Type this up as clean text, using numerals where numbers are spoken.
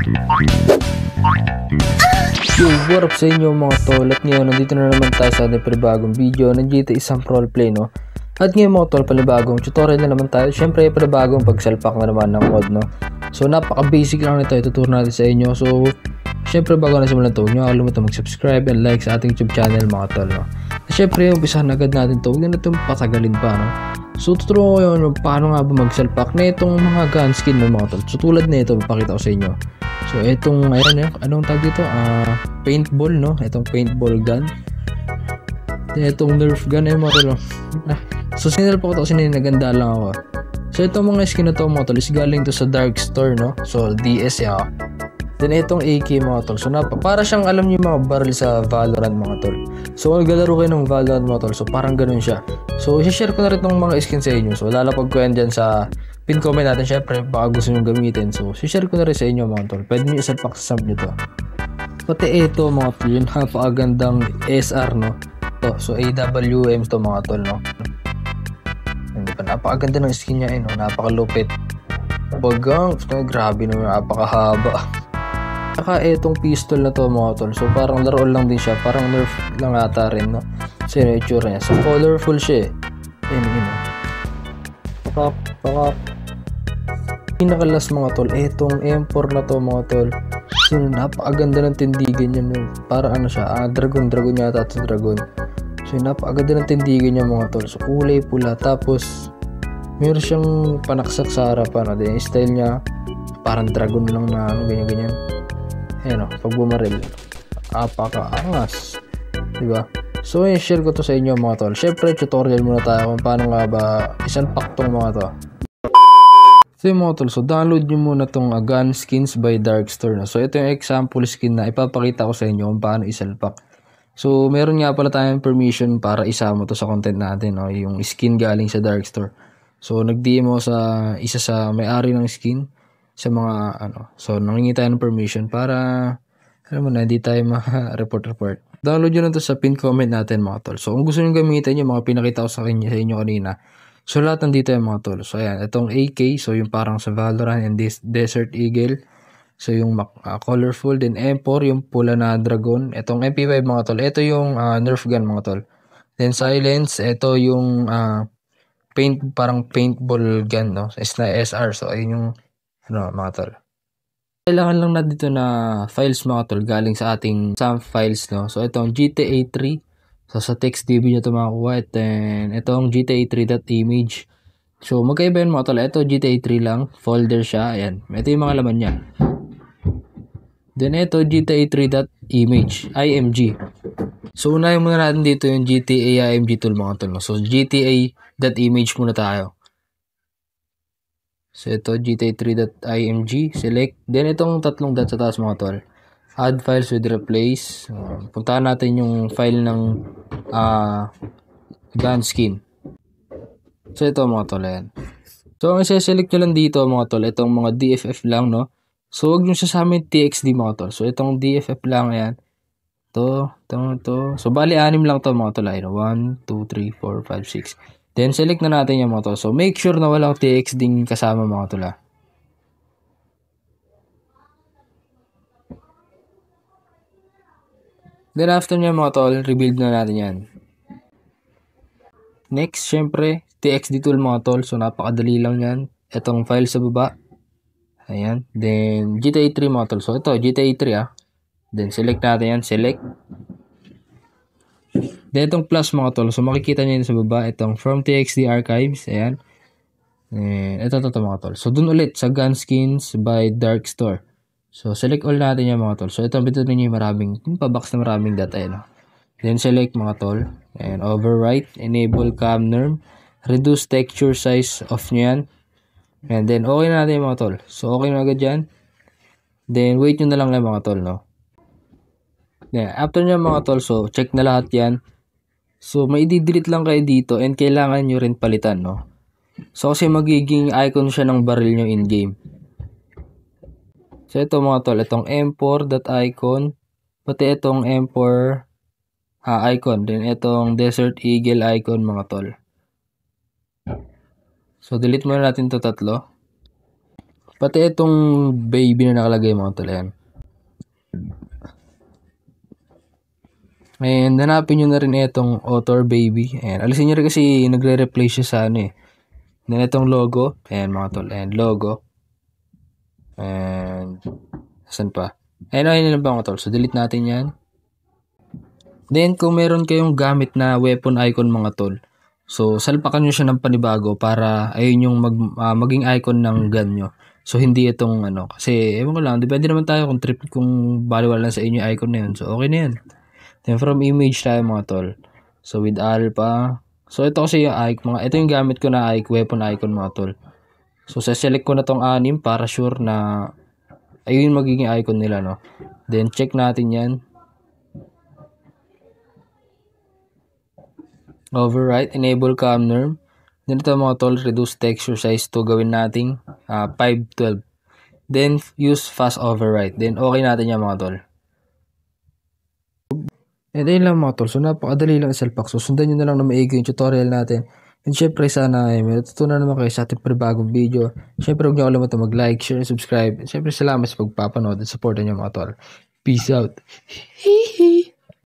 Yo, what up sa inyo mga tol? At ngayon, nandito na naman tayo sa ating panibagong video ng GTA isang roleplay, no? At ngayon mga tol, panibagong tutorial na naman tayo. Siyempre, panibagong pagsalpak na naman ng mod, no? So, napaka-basic lang nito, ituturo natin sa inyo. So, siyempre, bago na simulan ito, huwag nyo kalimutan mag-subscribe and like sa ating YouTube channel mga tol, no? At siyempre, umpisahan agad natin ito. Huwag na itong patagalin pa, no? So, tuturo ko yun paano nga ba magsalpak na itong mga gun skin ng mga tol. So, tulad na ito, papakita ko sa inyo. So, itong, ayan, anong tag dito? Paintball, no? Itong paintball gun. Itong nerf gun, mga tol. So, sinalpak ko ito kasi naganda lang ako. So, itong mga skin na ito, mga tol, is galing to sa Dark Store, no? So, DS, ya. Then, itong AK, mga tol. So, para siyang, alam niyo mga barrel sa Valorant, mga tol. So, maglalaro kayo ng Valorant, mga tol. So, parang ganun siya. So, i-share ko na rin itong mga skin sa inyo. So, lalapag ko yan dyan sa pin comment natin. Syempre, baka gusto nyo gamitin. So, i-share ko na rin sa inyo, mga tol. Pwede nyo isalpak sa sub nyo to. Pati ito, mga tol, yun, napakagandang SR, no? To. So, AWM to, mga tol, no? Hindi pa, napakaganda ng skin niya, no? Napakalupit. Bagang, grabe naman, napakahaba. Saka itong pistol na to, mga tol. So, parang laro lang din siya. Parang nerf lang ata rin, no? So, yun yung itsura niya. So, colorful siya, eh. Yun. Pakap. Pinakalas, mga tol. Itong M4 na to, mga tol. So, napakaganda ng tindigan niya, no? Para ano siya, dragon yata ito, dragon. So, napakaganda ng tindigan niya, mga tol. So, kulay pula. Tapos, meron siyang panaksak sa harapan. Yung style niya, parang dragon lang na, ano, ganyan. Ayan o, pag bumaril, apaka-angas, diba? So, share ko to sa inyo, mga tol. Syempre, tutorial muna tayo kung paano nga ba isalpak tong mga to. So, mga tol, so download nyo muna tong Gun Skins by Dark Store. No? So, ito yung example skin na ipapakita ko sa inyo kung paano isalpak. So, meron nga pala tayong permission para isama to sa content natin, no? Yung skin galing sa Dark Store. So, nag-DM sa isa sa may-ari ng skin sa mga so nangingi tayo ng permission para alam mo na hindi tayo ma-report. Download nyo na to sa pin comment natin, mga tol. So kung gusto nyo gamitin yung mga pinakita ko sa inyo kanina, so lahat nandito yung mga tol. So ayan, itong AK, so yung parang sa Valorant and Desert Eagle, so yung colorful, then M4 yung pula na dragon, itong MP5, mga tol, ito yung nerf gun, mga tol, then silence, ito yung parang paintball gun, no, SR. So ayun yung mga tol. Kailangan lang na dito na files, mga tol, galing sa ating SAM files, no. So itong GTA 3. So sa TextDB nyo ito makakuha. And itong GTA 3.image. So magkaiba yun, mga tol. Ito GTA 3 lang. Folder siya. Ayan. Ito yung mga laman niya. Then ito GTA 3.image. IMG. So unahin muna natin dito yung GTA IMG tool, mga tol, no? So GTA.image muna tayo. So, ito, GTA3.img, select. Then, itong tatlong dot sa taas, mga tol. Add files with replace. Puntahan natin yung file ng gun skin. So, ito, mga tol, ayan. So, ang isa-select nyo lang dito, mga tol, itong mga DFF lang, no? So, huwag nyo sasamin TXD, mga tol. So, itong DFF lang, ayan. Ito. So, bali, 6 lang to, mga tol. 1, 2, 3, 4, 5, 6. Then, select na natin yung mga tol. So, make sure na walang TX din kasama, mga tol. Then, after nyo, mga tol, rebuild na natin yan. Next, syempre, TXD tool, mga tol. So, napakadali lang yan. Itong file sa baba. Ayan. Then, GTA 3, mga tol. So, ito, GTA 3, Then, select natin yan. Select. Then, itong plus, mga tol. So, makikita nyo yun sa baba. Itong from TXD archives. Ayan. And ito, mga tol. So, dun ulit sa Gun Skins by Dark Store. So, select all natin yan, mga tol. So, ito, pindutin nyo yung maraming, pabox na maraming data. Ayan. Then, select, mga tol. And overwrite. Enable cam norm. Reduce texture size. Off nyo yan. And then, okay na natin yung mga tol. So, okay na agad yan. Then, wait nyo na lang yan, mga tol, no? Then, after nyo, mga tol, so, check na lahat yan. So, may i-delete lang kayo dito and kailangan nyo rin palitan, no? So, kasi magiging icon siya ng barrel nyo in-game. So, ito, mga tol, itong M4.icon, pati itong M4 icon, din itong Desert Eagle icon, mga tol. So, delete muna natin to tatlo. Pati itong baby na nakalagay mga tol. Ayan. And hanapin nyo na rin itong author baby. Ayan. Alisin nyo rin kasi nagre-replace siya sa ano eh. Then itong logo. Ayan mga tol. Ayan logo. And saan pa? Ayan na ba mga tol. So delete natin yan. Then kung meron kayong gamit na weapon icon mga tol. So salpakan nyo siya ng panibago para ayun yung maging icon ng gun nyo. So hindi itong ano. Kasi ewan ko lang. Depende naman tayo kung baliwala lang sa inyo icon na yun. So okay na yan. Then from image tayo mga tol. So with alpha. So ito kasi yung icon. Ito yung gamit ko na weapon icon mga tol. So select ko na tong 6 para sure na ayun yung magiging icon nila no. Then check natin yan. Override. Enable cam norm. Then ito mga tol. Reduce texture size to gawin nating 512. Then use fast override. Then okay natin yan mga tol. And ayun lang mga tol. So napakadali lang isalpak. So sundan nyo na lang na maigi yung tutorial natin. And syempre sana may natutunan naman kayo sa ating panibagong video. Syempre huwag nyo kalimutan mag-like, share, and subscribe. And syempre salamat sa pagpapanood at supportan nyo mga tol. Peace out. Hihi.